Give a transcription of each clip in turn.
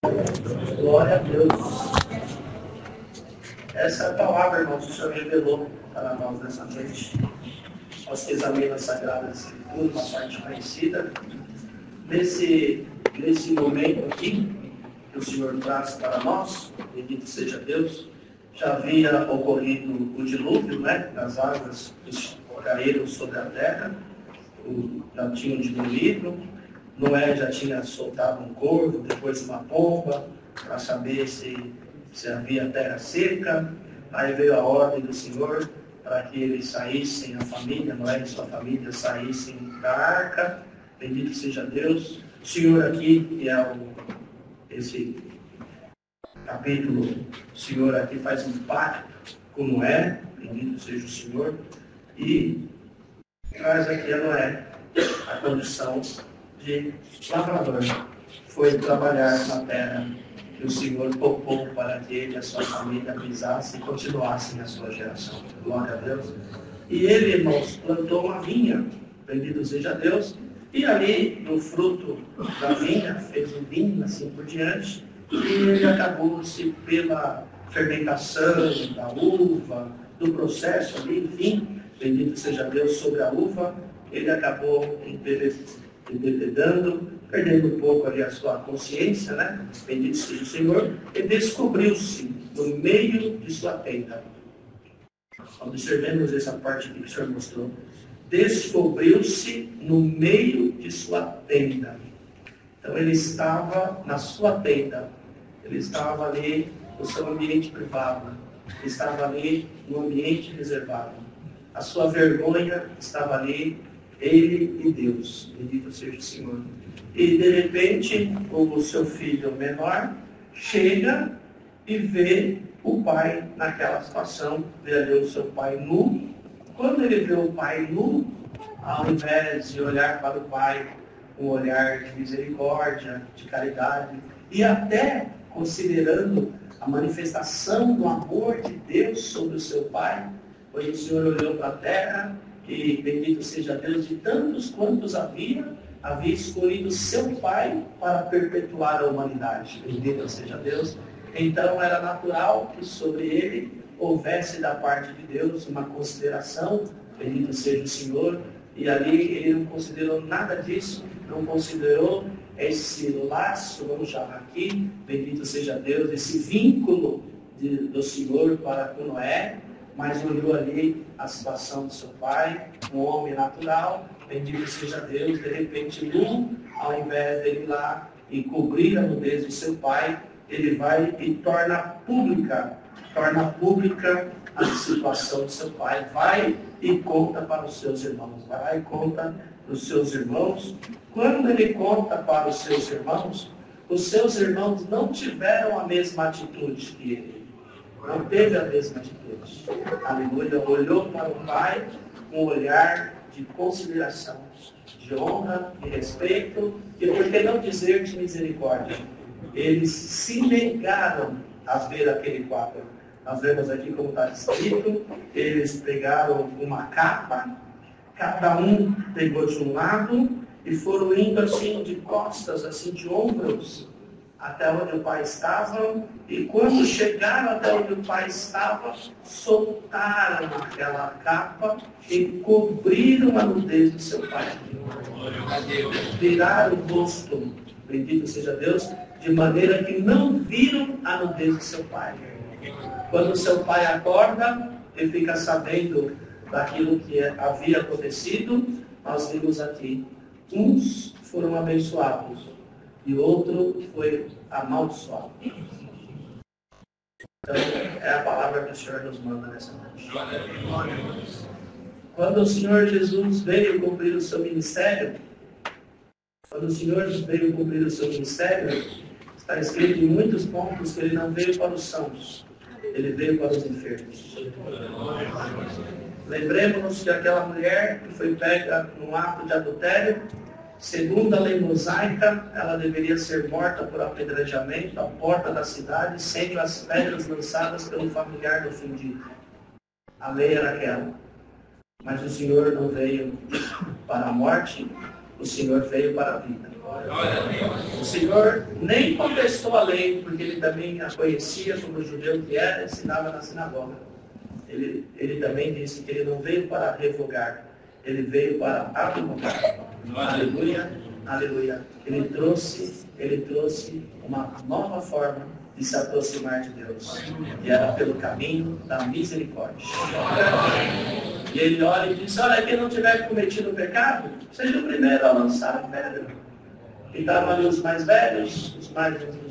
Glória a Deus. Essa é a palavra, irmãos, que o Senhor revelou para nós nessa noite. Nós que examinamos a Sagrada Escritura, uma parte conhecida. Nesse momento aqui, que o Senhor traz para nós, bendito seja Deus, já havia ocorrido o dilúvio, né? As águas caíram sobre a terra, já tinham diminuído. Noé já tinha soltado um corvo, depois uma pomba, para saber se havia terra seca. Aí veio a ordem do Senhor para que eles saíssem, a família, Noé e sua família saíssem da arca. Bendito seja Deus. O Senhor aqui, que é esse capítulo, o Senhor aqui faz um pacto com Noé, bendito seja o Senhor, e traz aqui a Noé a condição de lavrador. Foi trabalhar na terra que o Senhor poupou para que ele e a sua família pisassem e continuassem a sua geração. Glória a Deus. E ele, irmãos, plantou uma vinha, bendito seja Deus, e ali, no fruto da vinha, fez um vinho, assim por diante, e ele acabou-se pela fermentação da uva, do processo ali, enfim, bendito seja Deus, sobre a uva, ele acabou embebedando, perdendo um pouco ali a sua consciência, né? Bendito seja o Senhor, e descobriu-se no meio de sua tenda. Observemos essa parte aqui que o Senhor mostrou. Descobriu-se no meio de sua tenda. Então ele estava na sua tenda, ele estava ali no seu ambiente privado, ele estava ali no ambiente reservado. A sua vergonha estava ali, ele e Deus, bendito seja o Senhor. E de repente, o seu filho menor chega e vê o pai naquela situação, vê ali o seu pai nu. Quando ele vê o pai nu, ao invés de olhar para o pai com um olhar de misericórdia, de caridade, e até considerando a manifestação do amor de Deus sobre o seu pai, pois o Senhor olhou para a terra, e bendito seja Deus, de tantos quantos havia escolhido seu pai para perpetuar a humanidade. Bendito seja Deus. Então era natural que sobre ele houvesse da parte de Deus uma consideração, bendito seja o Senhor, e ali ele não considerou nada disso, não considerou esse laço, vamos chamar aqui, bendito seja Deus, esse vínculo do Senhor para com Noé, mas olhou ali a situação do seu pai, um homem natural, bendito seja Deus, de repente nu, ao invés dele ir lá e cobrir a nudez do seu pai, ele vai e torna pública a situação do seu pai, vai e conta para os seus irmãos, vai e conta para os seus irmãos. Quando ele conta para os seus irmãos não tiveram a mesma atitude que ele. Não teve a mesma atitude. Aleluia. Olhou para o pai com um olhar de consideração, de honra, de respeito e, por que não dizer, de misericórdia. Eles se negaram a ver aquele quadro. Nós vemos aqui como está escrito, eles pegaram uma capa, cada um pegou de um lado e foram indo assim de costas, assim de ombros, até onde o pai estava, e quando chegaram até onde o pai estava, soltaram aquela capa e cobriram a nudez do seu pai. Viraram o rosto, bendito seja Deus, de maneira que não viram a nudez do seu pai. Quando o seu pai acorda e fica sabendo daquilo que havia acontecido, nós vimos aqui, uns foram abençoados e outro foi amaldiçoado. Então, é a palavra que o Senhor nos manda nessa noite. Quando o Senhor Jesus veio cumprir o seu ministério, está escrito em muitos pontos que ele não veio para os sãos, ele veio para os enfermos. Lembremos-nos que aquela mulher que foi pega num ato de adultério, segundo a lei mosaica, ela deveria ser morta por apedrejamento à porta da cidade, sendo as pedras lançadas pelo familiar do ofendido. A lei era aquela. Mas o Senhor não veio para a morte, o Senhor veio para a vida. O Senhor nem contestou a lei, porque ele também a conhecia como judeu que era, ensinava na sinagoga. Ele também disse que ele não veio para revogar, ele veio para abrogar. Aleluia, aleluia. Ele trouxe uma nova forma de se aproximar de Deus. E era pelo caminho da misericórdia. E ele olha e diz, olha, quem não tiver cometido pecado, seja o primeiro a lançar a pedra. E estavam ali os mais velhos, os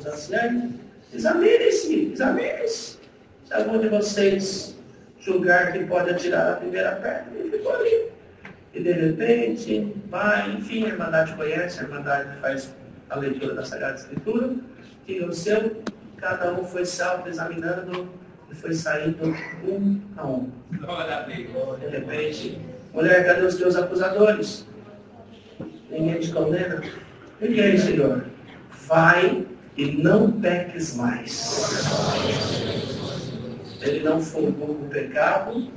anciãos, examine-se. Se algum de vocês julgar que pode atirar a primeira pedra, ele ficou ali. E de repente, vai, enfim, a Irmandade conhece, a Irmandade faz a leitura da Sagrada Escritura, que no seu, cada um foi se auto-examinando e foi saindo um a um. De repente, mulher, cadê os teus acusadores? Ninguém te condena? Ninguém, Senhor. Vai e não peques mais. Ele não folgou com o pecado,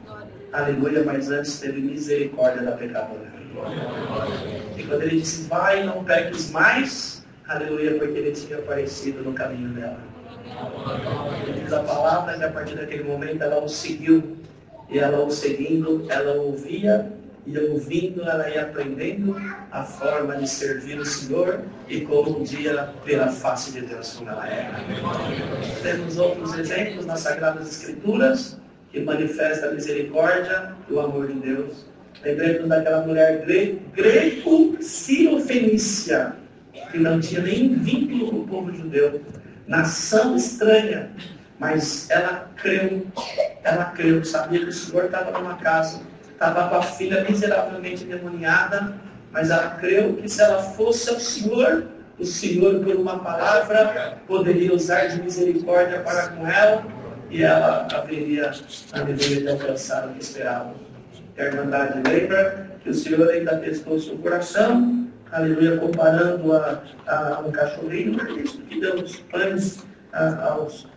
aleluia, mas antes teve misericórdia da pecadora. E quando ele disse, vai e não peques mais, aleluia, porque ele tinha aparecido no caminho dela. E diz a palavra que a partir daquele momento ela o seguiu. E ela o seguindo, ela ouvia, e ouvindo, ela ia aprendendo a forma de servir o Senhor e como um dia ver a face de Deus como ela era. Temos outros exemplos nas Sagradas Escrituras que manifestam a misericórdia e o amor de Deus. Lembremos daquela mulher greco-sírio-fenícia, que não tinha nenhum vínculo com o povo judeu, nação estranha, mas ela creu, sabia que o Senhor estava numa casa, estava com a filha miseravelmente endemoniada, mas ela creu que se ela fosse ao Senhor, o Senhor, por uma palavra, poderia usar de misericórdia para com ela, e ela haveria de alcançar o que esperava. A Irmandade lembra que o Senhor ainda testou seu coração, aleluia, comparando a um cachorrinho, mas isso que deu os pães aos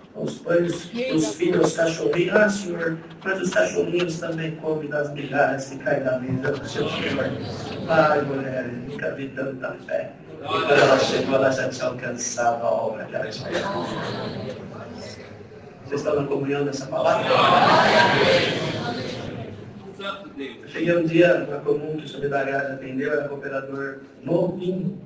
pães dos filhos aos cachorrinhos. Ah, Senhor, mas os cachorrinhos também comem das migalhas que caem da mesa do seu Senhor. Ai, mulher, nunca vi tanta fé. E quando ela chegou, ela já tinha alcançado a obra que ela esperava. Vocês estão na comunhão dessa palavra? Cheguei um dia na comum que o Senhor da Graça atendeu, era cooperador novinho,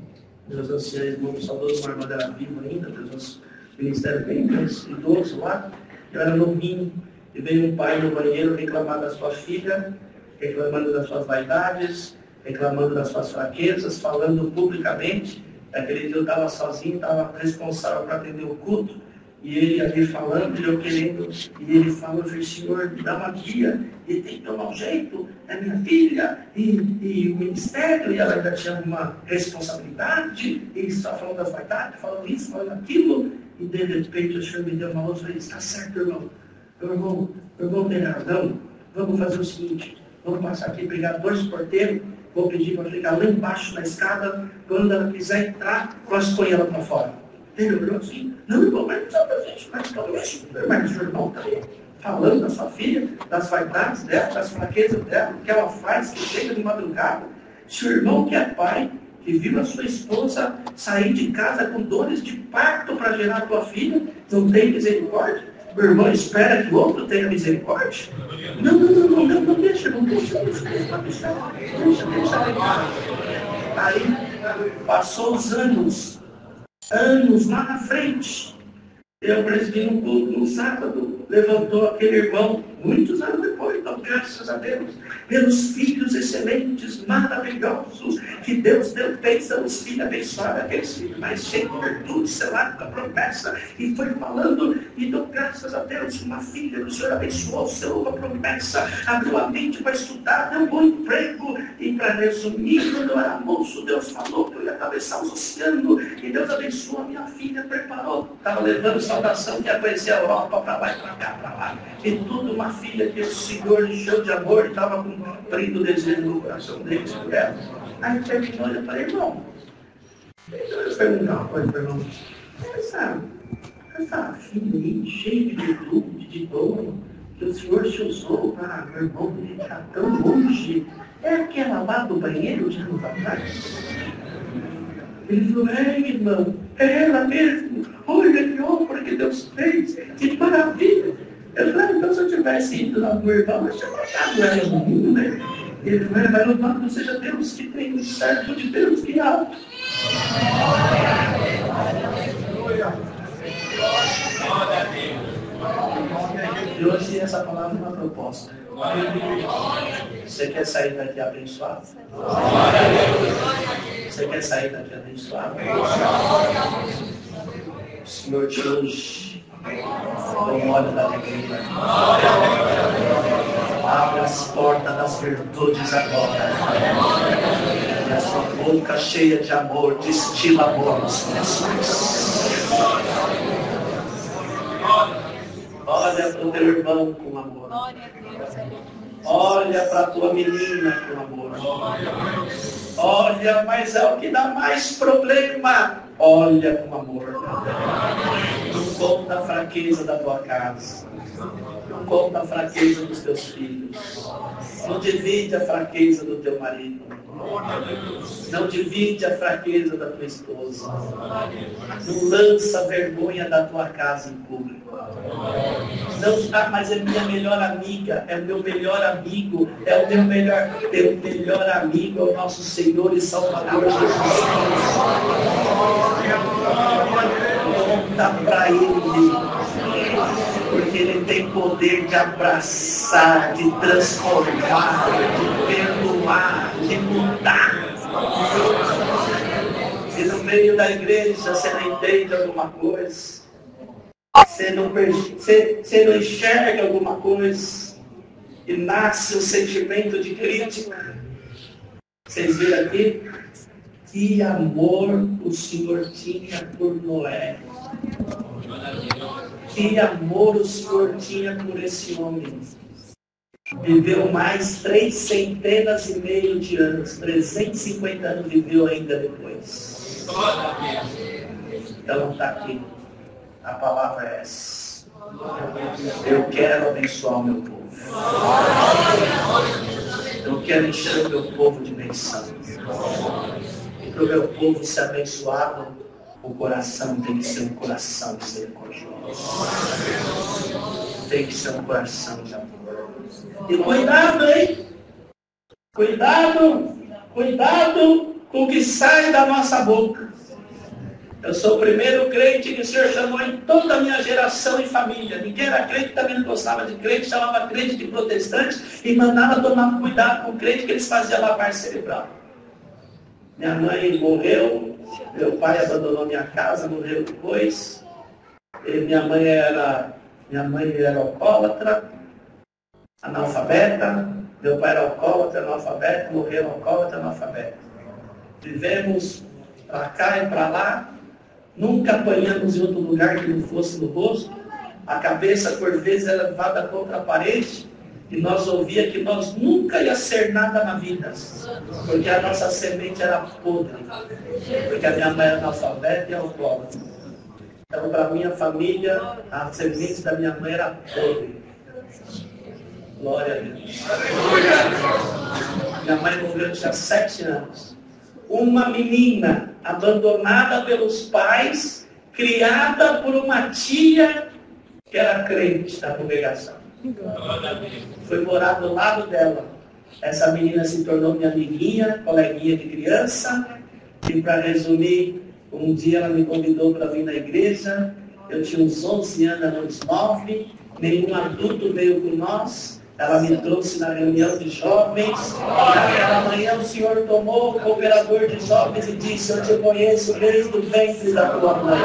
dos anciãos, muito saudoso, uma irmã dela viva ainda, dos ministérios bem idoso lá. Eu era novinho, e veio um pai no banheiro reclamar da sua filha, reclamando das suas vaidades, reclamando das suas fraquezas, falando publicamente. Aquele dia eu estava sozinho, estava responsável para atender o culto, e ele ali falando, e eu querendo, e ele falou, eu falei, Senhor, me dá uma guia, e tem que tomar um jeito, é minha filha, e o ministério, e ela ainda tinha uma responsabilidade, e estava falando das vaidades, falando isso, falando aquilo, e de repente o Senhor me deu uma luz e falei, está certo, irmão, tem razão, vamos fazer o seguinte, vamos passar aqui, pegar 2 porteiros, vou pedir para ficar lá embaixo na escada, quando ela quiser entrar, nós põe ela para fora. Ele olhou assim, não, irmão, mas não sabe fazer isso, mas o seu irmão está aí, falando da sua filha, das vaidades dela, das fraquezas dela, o que ela faz, que chega de madrugada. Seu irmão que é pai, que viu a sua esposa sair de casa com dores de parto para gerar a tua filha, não tem misericórdia? O irmão espera que o outro tenha misericórdia? Não, deixa. Aí, passou os anos lá na frente. Eu presidi um culto no sábado, levantou aquele irmão, muitos anos depois, então graças a Deus, pelos filhos excelentes, maravilhosos, que Deus deu, pensa os filhos abençoados, aqueles filhos mais cheios de virtude, selado com a promessa, e foi falando, então graças a Deus, uma filha do Senhor abençoou, selou com a promessa, abriu a mente para estudar, deu um bom emprego, e para resumir, quando eu era moço, Deus falou que eu ia atravessar os oceanos, e Deus abençoou a minha filha, preparou, estava levando saudação que ia conhecer a Europa, para lá e para cá, para lá. E tudo uma filha que o Senhor encheu de amor e estava cumprindo o desejo do coração deles por ela. Aí terminou e eu falei, irmão, deixa eu perguntar uma coisa para o irmão. Essa filha aí, cheia de virtude, de dom, que o Senhor se usou para meu irmão ficar tão longe, é aquela lá do banheiro de anos atrás? Ele falou, irmão, é ela mesmo. Olha que obra que Deus fez. Que maravilha. Eu falei, então se eu tivesse ido lá com o irmão, eu tinha matado ela no mundo, né? Ele falou, mas louvado seja Deus que tem o servo de Deus que alto. E hoje essa palavra é uma proposta. Você quer sair daqui abençoado? Você quer sair daqui abençoado? O Senhor te unge com óleo da alegria. Abre as portas das virtudes agora. E a sua boca cheia de amor destila amor nos corações. Olha para o teu irmão com amor. Olha para a tua menina com amor. Olha, mas é o que dá mais problema. Olha com amor. Não conta a fraqueza da tua casa. Não conta a fraqueza dos teus filhos. Não divide a fraqueza do teu marido. Não divide a fraqueza da tua esposa. Não lança a vergonha da tua casa em público. Não, mas é minha melhor amiga, é o meu melhor amigo, é o meu melhor amigo, é o nosso Senhor e Salvador Jesus Cristo. Conta para Ele, porque Ele tem poder de abraçar, de transformar, de perdoar, de mudar. Se no meio da igreja você não entende alguma coisa, você não enxerga alguma coisa e nasce o sentimento de crítica. Vocês viram aqui? Que amor o Senhor tinha por Noé. Que amor o Senhor tinha por esse homem. Viveu mais 3,5 de anos. 350 anos viveu ainda depois. Então está aqui. A palavra é essa. Eu quero abençoar o meu povo. Eu quero encher o meu povo de bênção. E para o meu povo ser abençoado, o coração tem que ser um coração misericordioso. Tem que ser um coração de amor. E cuidado, hein? Cuidado com o que sai da nossa boca. Eu sou o primeiro crente que o Senhor chamou em toda a minha geração e família. Ninguém era crente, também não gostava de crente, chamava crente de protestante e mandava tomar cuidado com o crente que eles faziam lavagem cerebral. Minha mãe morreu, meu pai abandonou minha casa, morreu depois. E minha mãe era alcoólatra, analfabeta. Meu pai era alcoólatra, analfabeto, morreu alcoólatra, analfabeto. Vivemos para cá e para lá. Nunca apanhamos em outro lugar que não fosse no rosto. A cabeça, por vezes, era levada contra a parede. E nós ouvia que nós nunca ia ser nada na vida. Porque a nossa semente era podre. Porque a minha mãe era analfabeta e alcoólatra. Então, para a minha família, a semente da minha mãe era podre. Glória a Deus. Minha mãe morreu, tinha 7 anos. Uma menina abandonada pelos pais, criada por uma tia que era crente da congregação. Foi morar do lado dela. Essa menina se tornou minha amiguinha, coleguinha de criança. E para resumir, um dia ela me convidou para vir na igreja. Eu tinha uns 11 anos, uns 9. Nenhum adulto veio com nós. Ela me trouxe na reunião de jovens. Naquela manhã o Senhor tomou o cooperador de jovens e disse: eu te conheço desde o ventre da tua mãe.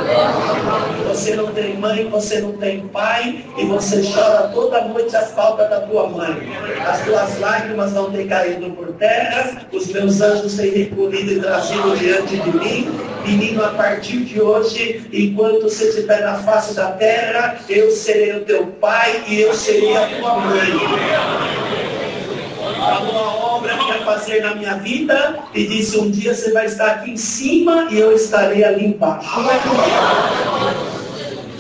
Você não tem mãe, você não tem pai, e você chora toda noite a falta da tua mãe. As tuas lágrimas não têm caído por terra, os meus anjos têm recolhido e trazido diante de mim. Menino, a partir de hoje, enquanto você estiver na face da terra, eu serei o teu pai e eu serei a tua mãe. Falou a obra que ia fazer na minha vida e disse: um dia você vai estar aqui em cima e eu estarei ali embaixo.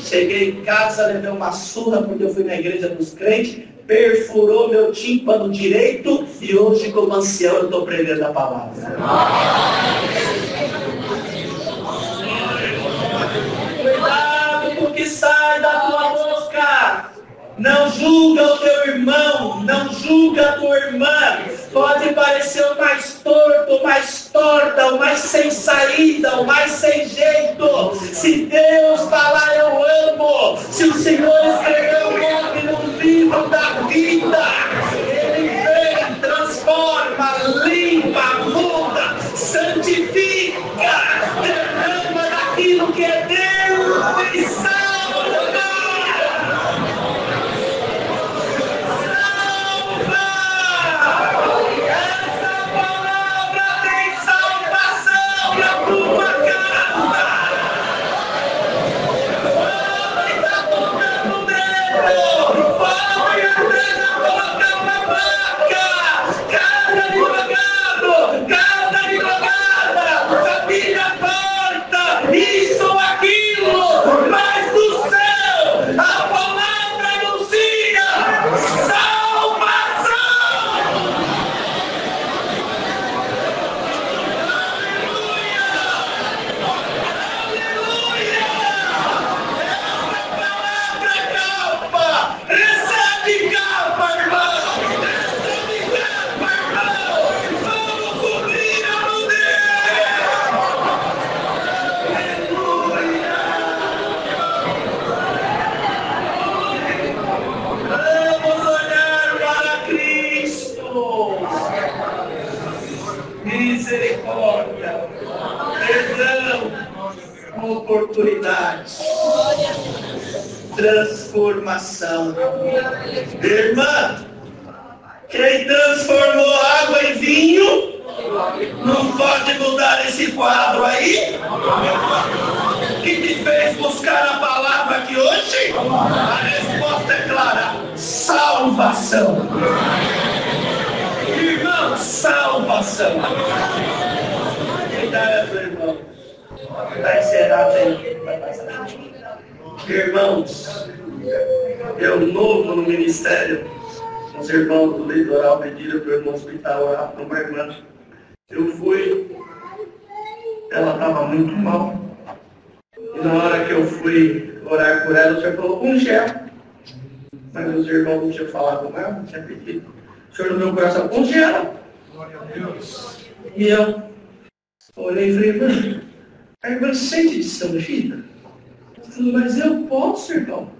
Cheguei em casa, levei uma surra porque eu fui na igreja dos crentes, perfurou meu tímpano direito e hoje, como ancião, eu estou pregando a palavra. Não julga o teu irmão, não julga a tua irmã. Pode parecer o mais torto, o mais torta, o mais sem saída, o mais sem jeito. Se Deus falar eu amo, se o Senhor escreveu o nome no livro da vida, Ele vem, transforma, limpa, muda, santifica, derrama daquilo que é Deus e salva. Misericórdia, perdão, oportunidade, transformação. Irmã, quem transformou água em vinho não pode mudar esse quadro aí? Que te fez buscar a palavra aqui hoje? A resposta é clara: salvação. Irmão, salvação. Cuidado, irmão. Vai encerrar bem. Vai passar. Irmãos, eu novo no ministério. Os irmãos do litoral pediram para eu ir no hospital orar para uma irmã. Eu fui. Ela estava muito mal. E na hora que eu fui orar por ela, o senhor falou, unge ela. Mas os irmãos não tinham falado com ela, não tinha pedido. O senhor no meu coração, unge ela. E eu olhei e falei, irmã, a irmã sente de ser ungida? Eu falei, mas eu posso, irmão.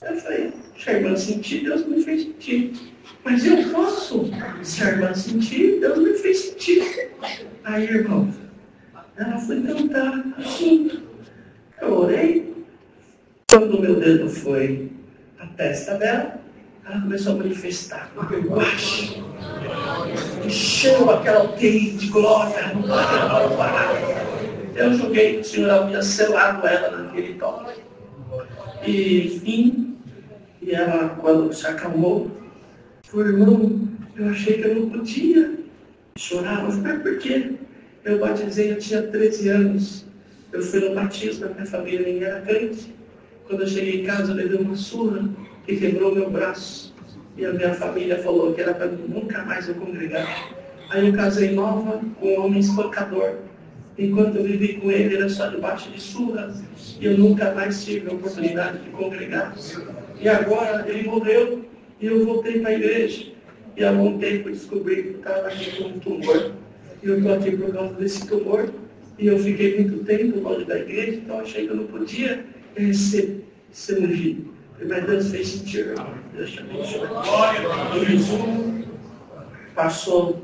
Eu falei, se a irmã sentir, Deus me fez sentir. Mas eu posso. Se a irmã sentir, Deus me fez sentir. Aí, irmão, ela foi cantar assim. Eu orei. Quando o meu dedo foi a testa dela, ela começou a manifestar. Encheu aquela UTI de glória. Eu julguei que o Senhor havia selado ela naquele toque. E enfim, e ela, quando se acalmou, falou, irmão, eu achei que eu não podia chorar. Eu falei, por quê? Eu batizei, eu tinha 13 anos. Eu fui no batismo, minha família nem era crente. Quando eu cheguei em casa, eu levei uma surra que quebrou meu braço. E a minha família falou que era para nunca mais eu congregar. Aí eu casei nova com um homem espancador. Enquanto eu vivi com ele, era só debaixo de surras. E eu nunca mais tive a oportunidade de congregar. E agora ele morreu e eu voltei para a igreja. E há algum tempo eu descobri que eu estava aqui com um tumor. E eu estou aqui por causa desse tumor. E eu fiquei muito tempo longe da igreja, então achei que eu não podia ser ungido. Mas Deus fez sentir. Deus te abençoe. Isso passou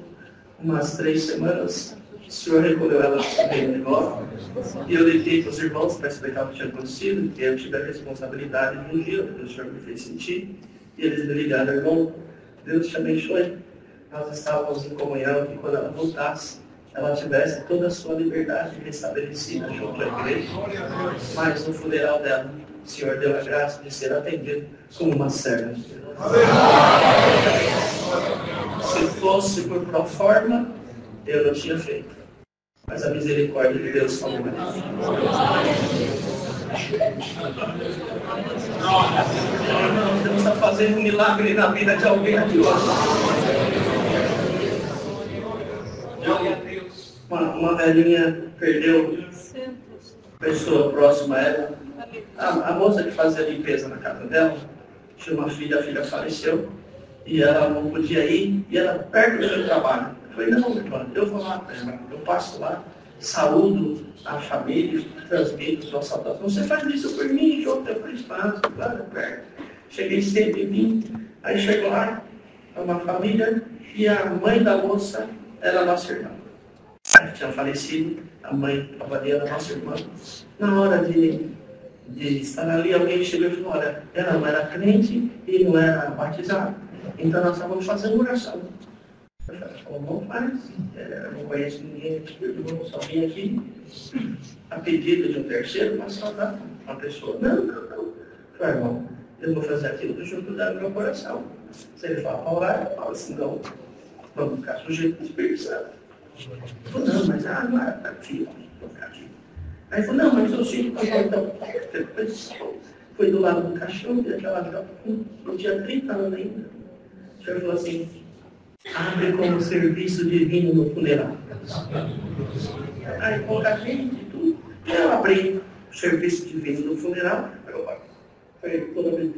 umas 3 semanas. O Senhor recolheu ela do meio negócio. E eu liguei para os irmãos para explicar o que tinha acontecido. E eu tive a responsabilidade de ungir, porque o Senhor me fez sentir. E eles me ligaram, irmão, Deus te abençoe. Nós estávamos em comunhão que quando ela voltasse, ela tivesse toda a sua liberdade restabelecida junto à igreja. Mas no funeral dela, o Senhor deu a graça de ser atendido como uma serva. Se fosse por proforma, eu não tinha feito. Mas a misericórdia de Deus falou mais. Deus está fazendo um milagre na vida de alguém aqui hoje. Uma velhinha perdeu pessoa próxima a ela. A moça que fazia limpeza na casa dela tinha uma filha, a filha faleceu, e ela não podia ir, e era perto do meu trabalho. Eu falei, não, irmã, eu vou lá, eu passo lá, saúdo a família, transmito sua saudação. Você faz isso por mim, eu falei, faço, claro, é perto. Cheguei cedo e vim, aí chegou lá, uma família, e a mãe da moça era nossa irmã. Ela tinha falecido, a mãe trabalhava da nossa irmã. Na hora de estar ali, alguém chegou e falou, olha, ela não era crente e não era batizada, então nós estávamos fazendo oração. Eu falei, não faz, eu não conheço ninguém aqui, eu só vim aqui a pedido de um terceiro para saudar uma pessoa. Não. Eu falei, irmão, eu vou fazer aquilo que o Senhor puder no meu coração. Se ele fala para orar, eu falo assim, não, vamos ficar sujeito ao Espírito Santo. Eu falei, não, mas não era aqui, vou ficar aqui. Aí falou, não, mas eu sinto que então. Foi do lado do caixão, e aquela jovem, não tinha 30 anos ainda. O senhor falou assim, abre como serviço divino no funeral. Aí pouca gente e tudo. Eu abri o serviço divino no funeral, foi toda vez.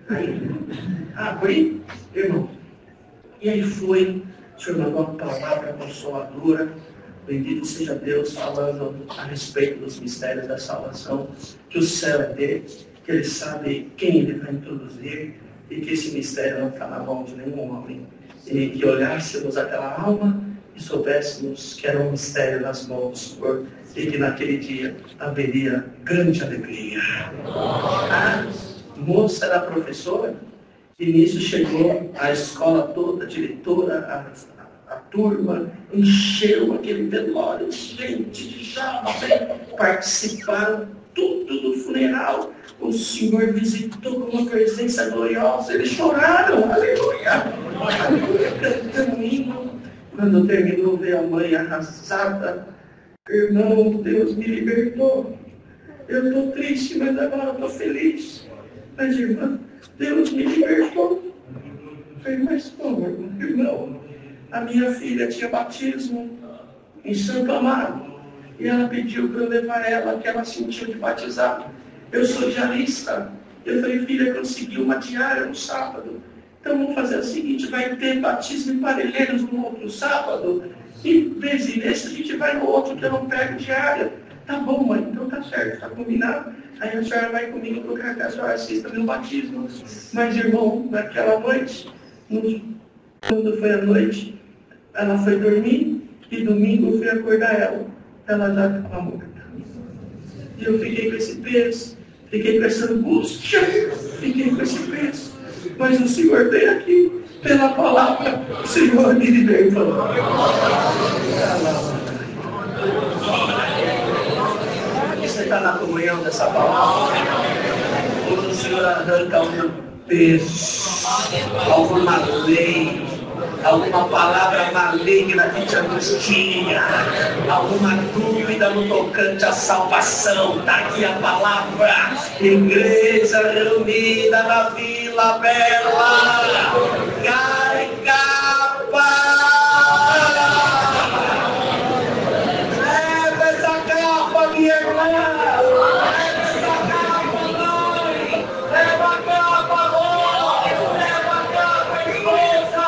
Aí abri, irmão. E aí foi, o senhor mandou uma palavra consoladora. Bendito seja Deus, falando a respeito dos mistérios da salvação, que o céu é dele, que ele sabe quem ele vai introduzir, e que esse mistério não está na mão de nenhum homem. E que olhássemos aquela alma e soubéssemos que era um mistério nas mãos do Senhor, e que naquele dia haveria grande alegria. A moça era professora, e nisso chegou a escola toda, a diretora, a turma, encheu aquele velório, gente de jovem, participaram tudo do funeral. O Senhor visitou com uma presença gloriosa, eles choraram, aleluia, aleluia, cantando hino. Quando terminou, veio a mãe arrasada, irmão, Deus me libertou. Eu estou triste, mas agora estou feliz. Mas, irmã, Deus me libertou. Eu falei, mas como, irmão? A minha filha tinha batismo em Santo Amaro. E ela pediu para eu levar ela, que ela sentiu de batizar. Eu sou diarista. Eu falei, filha, consegui uma diária no sábado. Então vamos fazer o seguinte, vai ter batismo em Parelheiros no outro sábado. E vez em vez a gente vai no outro que eu não pego diária. Tá bom, mãe, então tá certo, tá combinado. Aí a senhora vai comigo para o que a senhora assista meu batismo. Mas, irmão, naquela noite, quando foi a noite, ela foi dormir e domingo eu fui acordar ela. Ela já estava morta. E eu fiquei com esse peso, fiquei com essa angústia, fiquei com esse peso. Mas o Senhor veio aqui, pela palavra, o Senhor me libertou. Você está na comunhão dessa palavra? Quando o Senhor arranca algum peso, alguma lei, alguma palavra maligna que te angustia, alguma dúvida no tocante à salvação, está aqui a palavra. Igreja reunida na Vila Bela, Garicapa. Leva essa capa, minha irmã. Leva essa capa, mãe. Leva a capa, mãe. Leva a capa, esposa.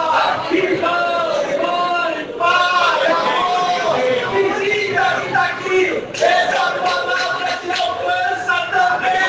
Irmão, mãe, pai, amor. Visita que está aqui. Essa palavra te alcança também.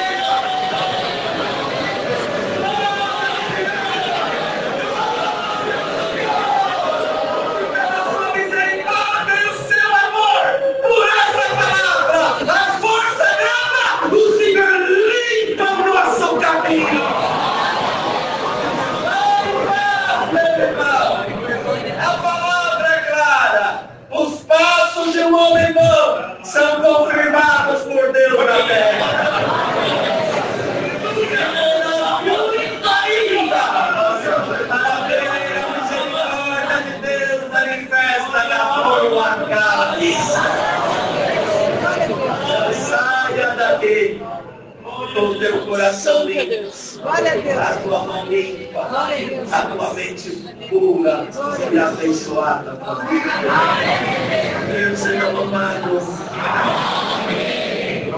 A palavra é clara. Os passos de um homem bom são confirmados por Deus na terra. A misericórdia de Deus manifesta na tua casa. Saia daqui com o teu coração limpo, a tua mão limpa, a tua mente pura e abençoada. Deus seja louvado.